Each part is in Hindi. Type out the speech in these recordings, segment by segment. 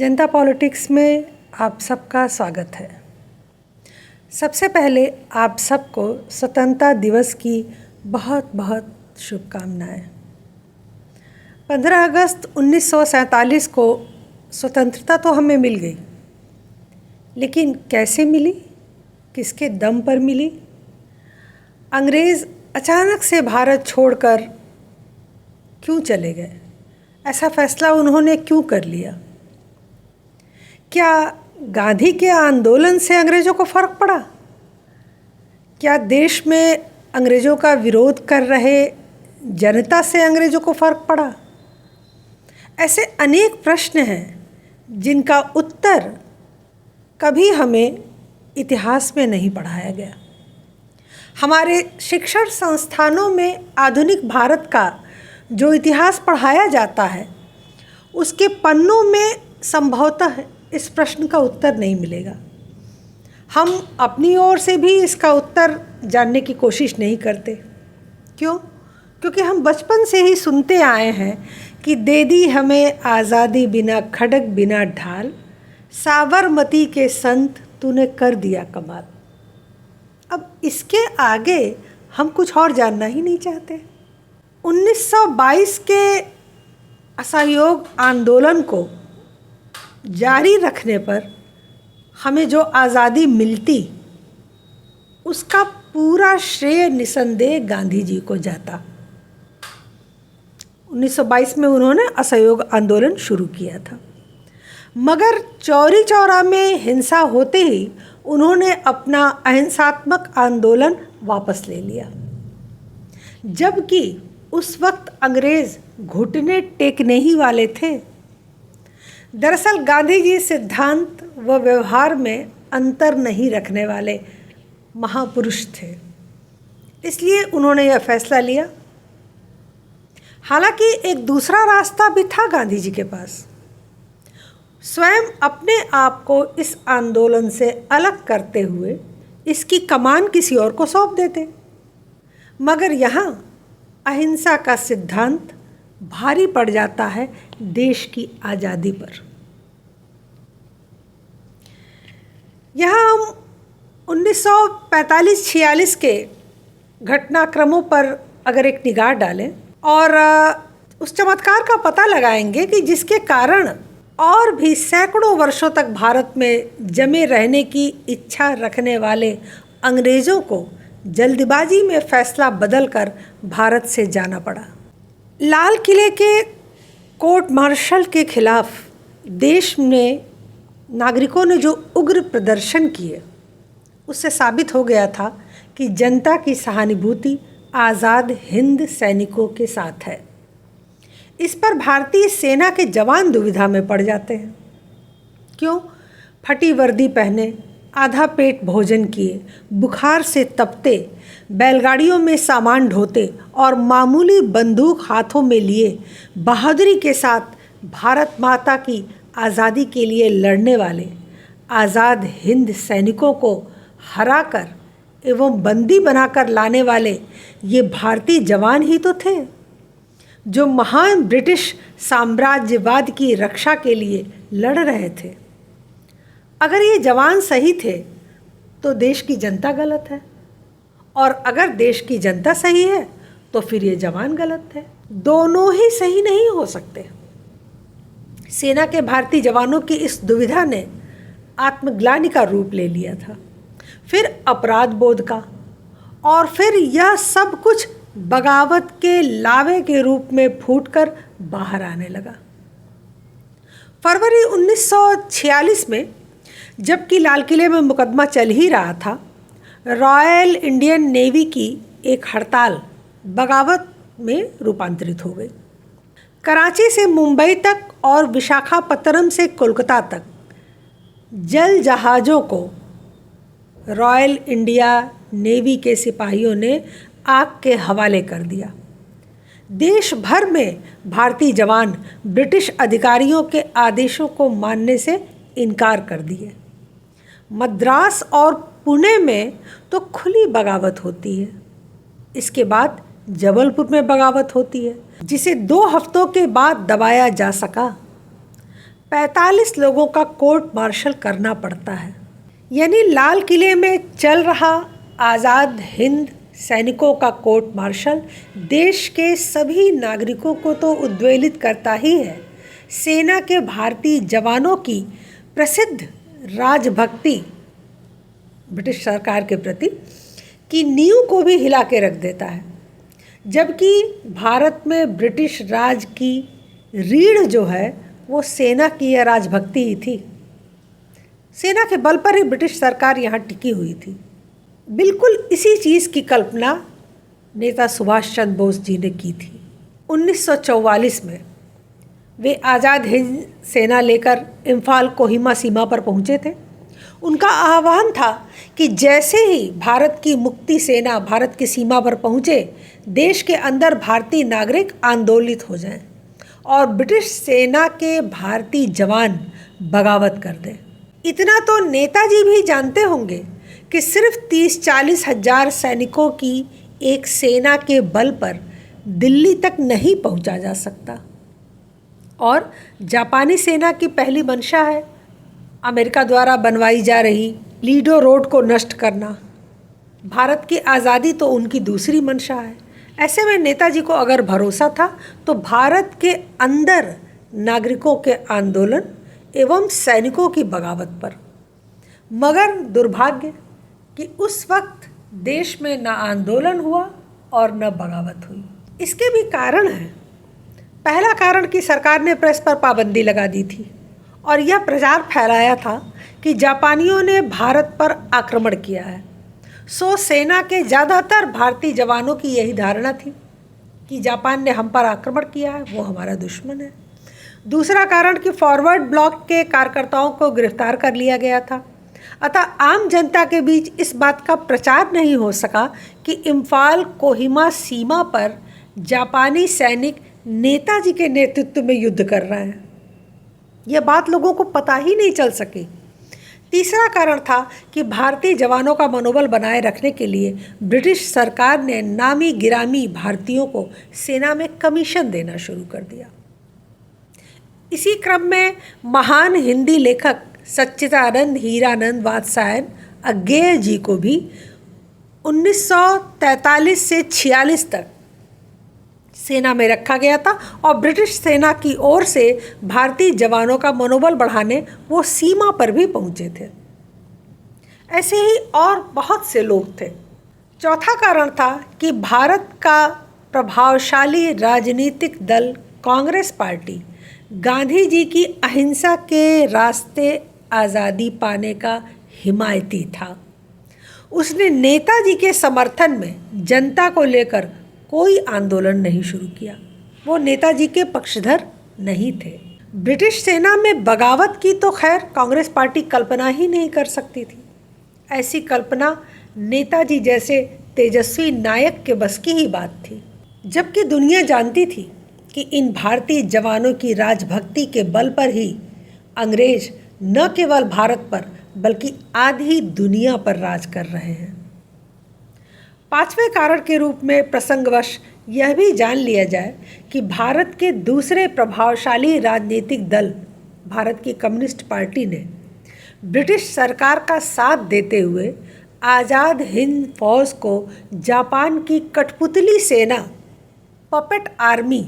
जनता पॉलिटिक्स में आप सबका स्वागत है। सबसे पहले आप सबको स्वतंत्रता दिवस की बहुत बहुत शुभकामनाएं। 15 अगस्त 1947 को स्वतंत्रता तो हमें मिल गई, लेकिन कैसे मिली, किसके दम पर मिली? अंग्रेज़ अचानक से भारत छोड़कर क्यों चले गए? ऐसा फैसला उन्होंने क्यों कर लिया? क्या गांधी के आंदोलन से अंग्रेज़ों को फ़र्क पड़ा? क्या देश में अंग्रेज़ों का विरोध कर रहे जनता से अंग्रेज़ों को फ़र्क पड़ा? ऐसे अनेक प्रश्न हैं जिनका उत्तर कभी हमें इतिहास में नहीं पढ़ाया गया। हमारे शिक्षण संस्थानों में आधुनिक भारत का जो इतिहास पढ़ाया जाता है, उसके पन्नों में संभवतः इस प्रश्न का उत्तर नहीं मिलेगा। हम अपनी ओर से भी इसका उत्तर जानने की कोशिश नहीं करते। क्यों? क्योंकि हम बचपन से ही सुनते आए हैं कि दे दी हमें आज़ादी बिना खड़ग बिना ढाल, साबरमती के संत तूने कर दिया कमाल। अब इसके आगे हम कुछ और जानना ही नहीं चाहते। 1922 के असहयोग आंदोलन को जारी रखने पर हमें जो आज़ादी मिलती, उसका पूरा श्रेय निसंदेह गांधी जी को जाता। 1922 में उन्होंने असहयोग आंदोलन शुरू किया था, मगर चौरी चौरा में हिंसा होते ही उन्होंने अपना अहिंसात्मक आंदोलन वापस ले लिया। जबकि उस वक्त अंग्रेज़ घुटने टेकने ही वाले थे। दरअसल गांधी जी सिद्धांत व व्यवहार में अंतर नहीं रखने वाले महापुरुष थे, इसलिए उन्होंने यह फैसला लिया। हालांकि एक दूसरा रास्ता भी था गांधी जी के पास। स्वयं अपने आप को इस आंदोलन से अलग करते हुए इसकी कमान किसी और को सौंप देते, मगर यहाँ अहिंसा का सिद्धांत भारी पड़ जाता है देश की आज़ादी पर। यहाँ हम 1945-46 के घटनाक्रमों पर अगर एक निगाह डालें और उस चमत्कार का पता लगाएंगे कि जिसके कारण और भी सैकड़ों वर्षों तक भारत में जमे रहने की इच्छा रखने वाले अंग्रेज़ों को जल्दबाजी में फैसला बदलकर भारत से जाना पड़ा। लाल किले के कोर्ट मार्शल के खिलाफ देश में नागरिकों ने जो उग्र प्रदर्शन किए, उससे साबित हो गया था कि जनता की सहानुभूति आज़ाद हिंद सैनिकों के साथ है। इस पर भारतीय सेना के जवान दुविधा में पड़ जाते हैं। क्यों? फटी वर्दी पहने, आधा पेट भोजन किए, बुखार से तपते, बैलगाड़ियों में सामान ढोते और मामूली बंदूक हाथों में लिए बहादुरी के साथ भारत माता की आज़ादी के लिए लड़ने वाले आज़ाद हिंद सैनिकों को हराकर एवं बंदी बनाकर लाने वाले ये भारतीय जवान ही तो थे, जो महान ब्रिटिश साम्राज्यवाद की रक्षा के लिए लड़ रहे थे। अगर ये जवान सही थे तो देश की जनता गलत है, और अगर देश की जनता सही है तो फिर ये जवान गलत है। दोनों ही सही नहीं हो सकते। सेना के भारतीय जवानों की इस दुविधा ने आत्मग्लानि का रूप ले लिया था, फिर अपराध बोध का, और फिर यह सब कुछ बगावत के लावे के रूप में फूटकर बाहर आने लगा। फरवरी 1946 में जबकि लाल किले में मुकदमा चल ही रहा था, रॉयल इंडियन नेवी की एक हड़ताल बगावत में रूपांतरित हो गई। कराची से मुंबई तक और विशाखापत्तनम से कोलकाता तक जल जहाज़ों को रॉयल इंडिया नेवी के सिपाहियों ने आग के हवाले कर दिया। देश भर में भारतीय जवान ब्रिटिश अधिकारियों के आदेशों को मानने से इनकार कर दिए। मद्रास और पुणे में तो खुली बगावत होती है। इसके बाद जबलपुर में बगावत होती है, जिसे 2 हफ्तों के बाद दबाया जा सका। 45 लोगों का कोर्ट मार्शल करना पड़ता है। यानी लाल किले में चल रहा आज़ाद हिंद सैनिकों का कोर्ट मार्शल देश के सभी नागरिकों को तो उद्वेलित करता ही है, सेना के भारतीय जवानों की प्रसिद्ध राजभक्ति ब्रिटिश सरकार के प्रति की नींव को भी हिला के रख देता है। जबकि भारत में ब्रिटिश राज की रीढ़ जो है वो सेना की यह राजभक्ति ही थी। सेना के बल पर ही ब्रिटिश सरकार यहाँ टिकी हुई थी। बिल्कुल इसी चीज़ की कल्पना नेता सुभाष चंद्र बोस जी ने की थी। 1944 में वे आज़ाद हिंद सेना लेकर इम्फाल कोहिमा सीमा पर पहुँचे थे। उनका आह्वान था कि जैसे ही भारत की मुक्ति सेना भारत की सीमा पर पहुँचे, देश के अंदर भारतीय नागरिक आंदोलित हो जाएं और ब्रिटिश सेना के भारतीय जवान बगावत कर दें। इतना तो नेताजी भी जानते होंगे कि सिर्फ 30-40 हज़ार सैनिकों की एक सेना के बल पर दिल्ली तक नहीं पहुंचा जा सकता। और जापानी सेना की पहली मंशा है अमेरिका द्वारा बनवाई जा रही लीडो रोड को नष्ट करना। भारत की आज़ादी तो उनकी दूसरी मंशा है। ऐसे में नेताजी को अगर भरोसा था तो भारत के अंदर नागरिकों के आंदोलन एवं सैनिकों की बगावत पर। मगर दुर्भाग्य कि उस वक्त देश में न आंदोलन हुआ और न बगावत हुई। इसके भी कारण हैं। पहला कारण कि सरकार ने प्रेस पर पाबंदी लगा दी थी और यह प्रचार फैलाया था कि जापानियों ने भारत पर आक्रमण किया है। सो सेना के ज़्यादातर भारतीय जवानों की यही धारणा थी कि जापान ने हम पर आक्रमण किया है, वो हमारा दुश्मन है। दूसरा कारण कि फॉरवर्ड ब्लॉक के कार्यकर्ताओं को गिरफ्तार कर लिया गया था, अतः आम जनता के बीच इस बात का प्रचार नहीं हो सका कि इम्फाल कोहिमा सीमा पर जापानी सैनिक नेताजी के नेतृत्व में युद्ध कर रहे हैं। यह बात लोगों को पता ही नहीं चल सकी। तीसरा कारण था कि भारतीय जवानों का मनोबल बनाए रखने के लिए ब्रिटिश सरकार ने नामी गिरामी भारतीयों को सेना में कमीशन देना शुरू कर दिया। इसी क्रम में महान हिंदी लेखक सच्चिदानंद हीरानंद वात्स्यायन अज्ञेय जी को भी 1943 से 46 तक सेना में रखा गया था और ब्रिटिश सेना की ओर से भारतीय जवानों का मनोबल बढ़ाने वो सीमा पर भी पहुंचे थे। ऐसे ही और बहुत से लोग थे। चौथा कारण था कि भारत का प्रभावशाली राजनीतिक दल कांग्रेस पार्टी गांधी जी की अहिंसा के रास्ते आज़ादी पाने का हिमायती था। उसने नेताजी के समर्थन में जनता को लेकर कोई आंदोलन नहीं शुरू किया। वो नेताजी के पक्षधर नहीं थे। ब्रिटिश सेना में बगावत की तो खैर कांग्रेस पार्टी कल्पना ही नहीं कर सकती थी। ऐसी कल्पना नेताजी जैसे तेजस्वी नायक के बस की ही बात थी। जबकि दुनिया जानती थी कि इन भारतीय जवानों की राजभक्ति के बल पर ही अंग्रेज न केवल भारत पर बल्कि आधी दुनिया पर राज कर रहे हैं। पांचवें कारण के रूप में प्रसंगवश यह भी जान लिया जाए कि भारत के दूसरे प्रभावशाली राजनीतिक दल भारत की कम्युनिस्ट पार्टी ने ब्रिटिश सरकार का साथ देते हुए आज़ाद हिंद फौज को जापान की कठपुतली सेना पपेट आर्मी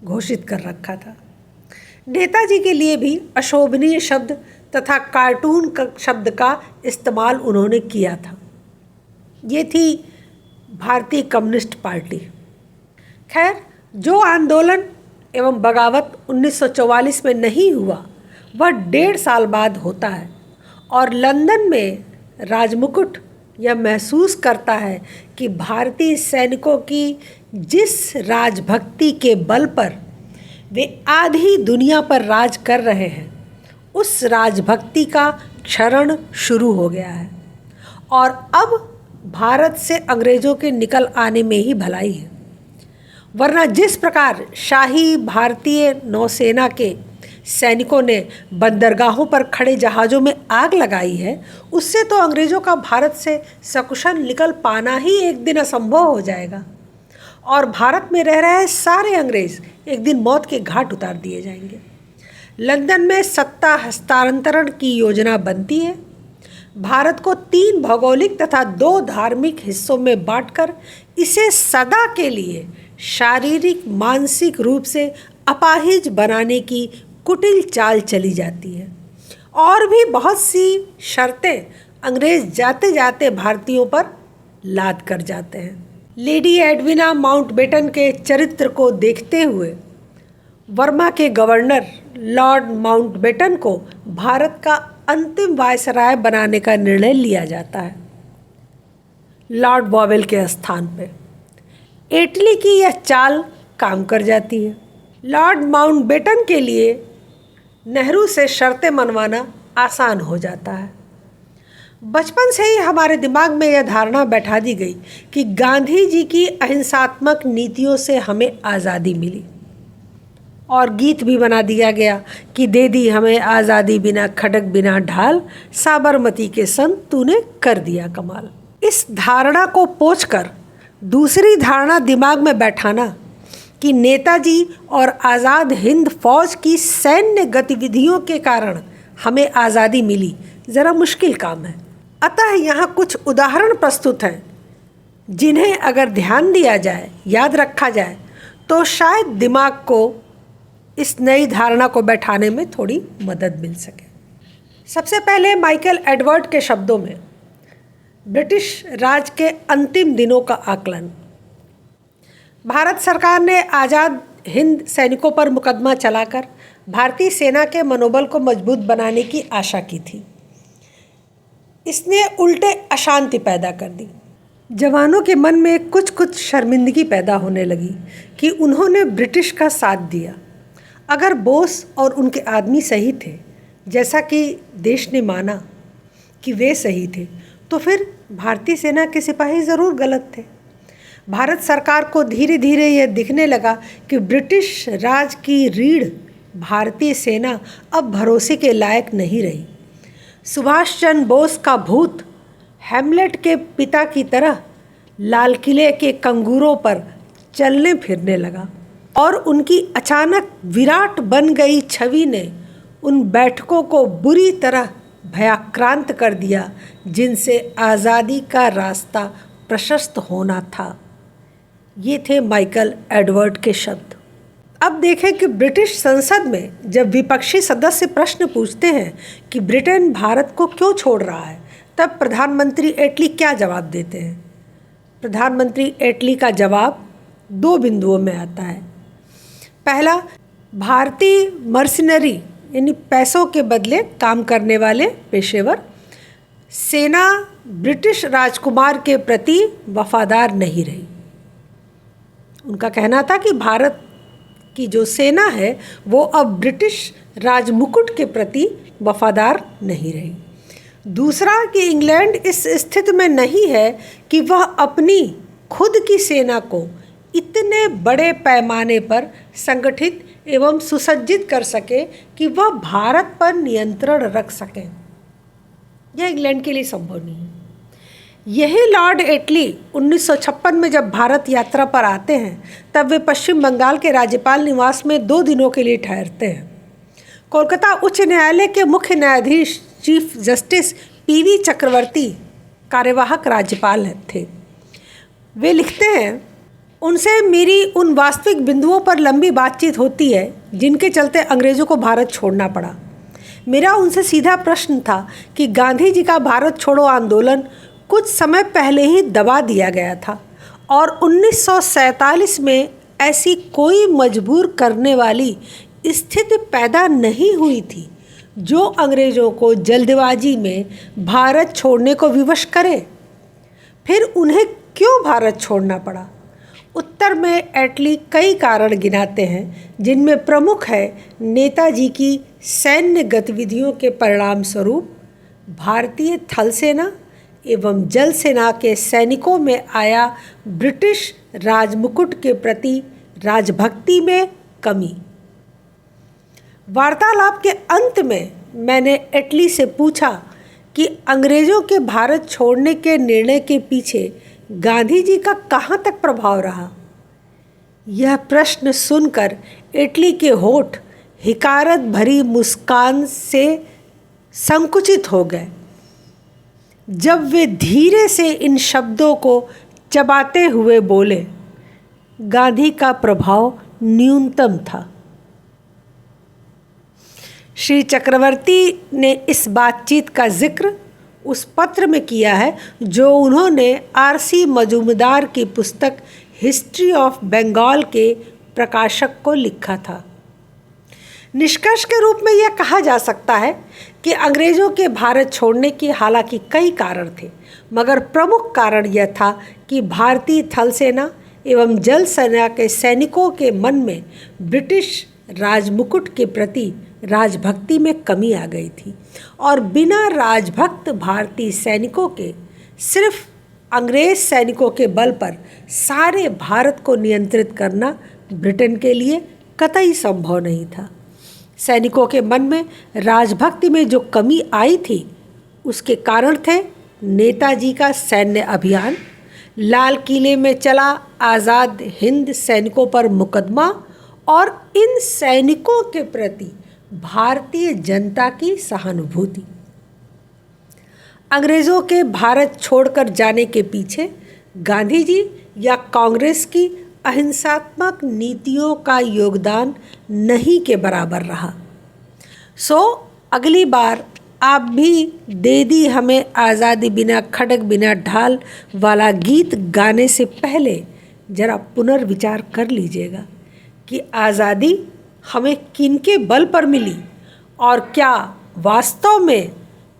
घोषित कर रखा था। नेताजी के लिए भी अशोभनीय शब्द तथा कार्टून शब्द का इस्तेमाल उन्होंने किया था। ये थी भारतीय कम्युनिस्ट पार्टी। खैर, जो आंदोलन एवं बगावत 1944 में नहीं हुआ वह 1.5 साल बाद होता है और लंदन में राजमुकुट यह महसूस करता है कि भारतीय सैनिकों की जिस राजभक्ति के बल पर वे आधी दुनिया पर राज कर रहे हैं, उस राजभक्ति का क्षरण शुरू हो गया है और अब भारत से अंग्रेज़ों के निकल आने में ही भलाई है। वरना जिस प्रकार शाही भारतीय नौसेना के सैनिकों ने बंदरगाहों पर खड़े जहाज़ों में आग लगाई है, उससे तो अंग्रेज़ों का भारत से सकुशल निकल पाना ही एक दिन असंभव हो जाएगा और भारत में रह रहे सारे अंग्रेज़ एक दिन मौत के घाट उतार दिए जाएंगे। लंदन में सत्ता हस्तांतरण की योजना बनती है। भारत को 3 भौगोलिक तथा 2 धार्मिक हिस्सों में बांटकर इसे सदा के लिए शारीरिक मानसिक रूप से अपाहिज बनाने की कुटिल चाल चली जाती है और भी बहुत सी शर्तें अंग्रेज जाते जाते भारतीयों पर लाद कर जाते हैं। लेडी एडविना माउंटबेटन के चरित्र को देखते हुए बर्मा के गवर्नर लॉर्ड माउंटबेटन को भारत का अंतिम वायसराय बनाने का निर्णय लिया जाता है लॉर्ड बॉवेल के स्थान पे। एटली की यह चाल काम कर जाती है। लॉर्ड माउंटबेटन के लिए नेहरू से शर्तें मनवाना आसान हो जाता है। बचपन से ही हमारे दिमाग में यह धारणा बैठा दी गई कि गांधी जी की अहिंसात्मक नीतियों से हमें आज़ादी मिली और गीत भी बना दिया गया कि दे दी हमें आज़ादी बिना खड़क बिना ढाल, साबरमती के संग तूने कर दिया कमाल। इस धारणा को पोंछकर दूसरी धारणा दिमाग में बैठाना कि नेताजी और आज़ाद हिंद फौज की सैन्य गतिविधियों के कारण हमें आज़ादी मिली, ज़रा मुश्किल काम है। अतः यहाँ कुछ उदाहरण प्रस्तुत हैं जिन्हें अगर ध्यान दिया जाए, याद रखा जाए तो शायद दिमाग को इस नई धारणा को बैठाने में थोड़ी मदद मिल सके। सबसे पहले माइकल एडवर्ड के शब्दों में ब्रिटिश राज के अंतिम दिनों का आकलन। भारत सरकार ने आज़ाद हिंद सैनिकों पर मुकदमा चलाकर भारतीय सेना के मनोबल को मजबूत बनाने की आशा की थी। इसने उल्टे अशांति पैदा कर दी। जवानों के मन में कुछ कुछ शर्मिंदगी पैदा होने लगी कि उन्होंने ब्रिटिश का साथ दिया। अगर बोस और उनके आदमी सही थे, जैसा कि देश ने माना कि वे सही थे, तो फिर भारतीय सेना के सिपाही ज़रूर गलत थे। भारत सरकार को धीरे धीरे यह दिखने लगा कि ब्रिटिश राज की रीढ़ भारतीय सेना अब भरोसे के लायक नहीं रही। सुभाष चंद्र बोस का भूत हैमलेट के पिता की तरह लाल किले के कंगूरों पर चलने फिरने लगा और उनकी अचानक विराट बन गई छवि ने उन बैठकों को बुरी तरह भयाक्रांत कर दिया जिनसे आज़ादी का रास्ता प्रशस्त होना था। ये थे माइकल एडवर्ड के शब्द। अब देखें कि ब्रिटिश संसद में जब विपक्षी सदस्य प्रश्न पूछते हैं कि ब्रिटेन भारत को क्यों छोड़ रहा है, तब प्रधानमंत्री एटली क्या जवाब देते हैं। प्रधानमंत्री एटली का जवाब 2 बिंदुओं में आता है। पहला, भारतीय मर्सिनरी यानी पैसों के बदले काम करने वाले पेशेवर सेना ब्रिटिश राजकुमार के प्रति वफादार नहीं रही। उनका कहना था कि भारत की जो सेना है वो अब ब्रिटिश राजमुकुट के प्रति वफादार नहीं रही। दूसरा कि इंग्लैंड इस स्थिति में नहीं है कि वह अपनी खुद की सेना को इतने बड़े पैमाने पर संगठित एवं सुसज्जित कर सके कि वह भारत पर नियंत्रण रख सकें। यह इंग्लैंड के लिए संभव नहीं है। यही लॉर्ड एटली 1956 में जब भारत यात्रा पर आते हैं तब वे पश्चिम बंगाल के राज्यपाल निवास में 2 दिनों के लिए ठहरते हैं। कोलकाता उच्च न्यायालय के मुख्य न्यायाधीश चीफ जस्टिस पीवी चक्रवर्ती कार्यवाहक राज्यपाल थे। वे लिखते हैं, उनसे मेरी उन वास्तविक बिंदुओं पर लंबी बातचीत होती है जिनके चलते अंग्रेज़ों को भारत छोड़ना पड़ा। मेरा उनसे सीधा प्रश्न था कि गांधी जी का भारत छोड़ो आंदोलन कुछ समय पहले ही दबा दिया गया था और 1947 में ऐसी कोई मजबूर करने वाली स्थिति पैदा नहीं हुई थी जो अंग्रेज़ों को जल्दबाजी में भारत छोड़ने को विवश करे। फिर उन्हें क्यों भारत छोड़ना पड़ा? उत्तर में एटली कई कारण गिनाते हैं जिनमें प्रमुख है नेताजी की सैन्य गतिविधियों के परिणाम स्वरूप भारतीय थल सेना एवं जल सेना के सैनिकों में आया ब्रिटिश राजमुकुट के प्रति राजभक्ति में कमी। वार्तालाप के अंत में मैंने एटली से पूछा कि अंग्रेज़ों के भारत छोड़ने के निर्णय के पीछे गांधी जी का कहाँ तक प्रभाव रहा। यह प्रश्न सुनकर एटली के होठ हिकारत भरी मुस्कान से संकुचित हो गए जब वे धीरे से इन शब्दों को चबाते हुए बोले। गांधी का प्रभाव न्यूनतम था। श्री चक्रवर्ती ने इस बातचीत का जिक्र उस पत्र में किया है जो उन्होंने आरसी मजूमदार की पुस्तक हिस्ट्री ऑफ बंगाल के प्रकाशक को लिखा था। निष्कर्ष के रूप में यह कहा जा सकता है कि अंग्रेज़ों के भारत छोड़ने के हालांकि कई कारण थे, मगर प्रमुख कारण यह था कि भारतीय थल सेना एवं जल सेना के सैनिकों के मन में ब्रिटिश राजमुकुट के प्रति राजभक्ति में कमी आ गई थी और बिना राजभक्त भारतीय सैनिकों के सिर्फ अंग्रेज सैनिकों के बल पर सारे भारत को नियंत्रित करना ब्रिटेन के लिए कतई संभव नहीं था। सैनिकों के मन में राजभक्ति में जो कमी आई थी उसके कारण थे नेताजी का सैन्य अभियान, लाल किले में चला आज़ाद हिंद सैनिकों पर मुकदमा और इन सैनिकों के प्रति भारतीय जनता की सहानुभूति। अंग्रेज़ों के भारत छोड़कर जाने के पीछे गांधी जी या कांग्रेस की अहिंसात्मक नीतियों का योगदान नहीं के बराबर रहा। अगली बार आप भी दे दी हमें आज़ादी बिना खड़ग बिना ढाल वाला गीत गाने से पहले जरा पुनर्विचार कर लीजिएगा कि आज़ादी हमें किनके बल पर मिली और क्या वास्तव में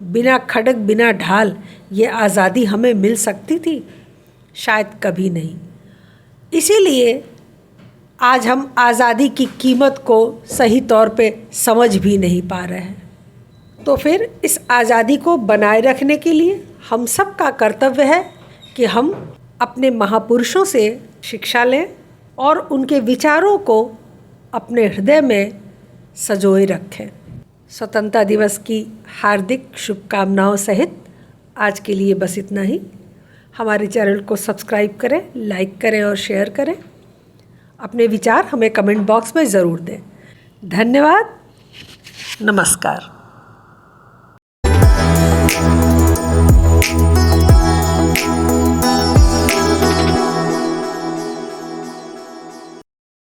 बिना खड़ग बिना ढाल ये आज़ादी हमें मिल सकती थी? शायद कभी नहीं। इसीलिए आज हम आज़ादी की कीमत को सही तौर पे समझ भी नहीं पा रहे हैं। तो फिर इस आज़ादी को बनाए रखने के लिए हम सब का कर्तव्य है कि हम अपने महापुरुषों से शिक्षा लें और उनके विचारों को अपने हृदय में संजोए रखें। स्वतंत्रता दिवस की हार्दिक शुभकामनाओं सहित आज के लिए बस इतना ही। हमारे चैनल को सब्सक्राइब करें, लाइक करें और शेयर करें। अपने विचार हमें कमेंट बॉक्स में ज़रूर दें। धन्यवाद। नमस्कार।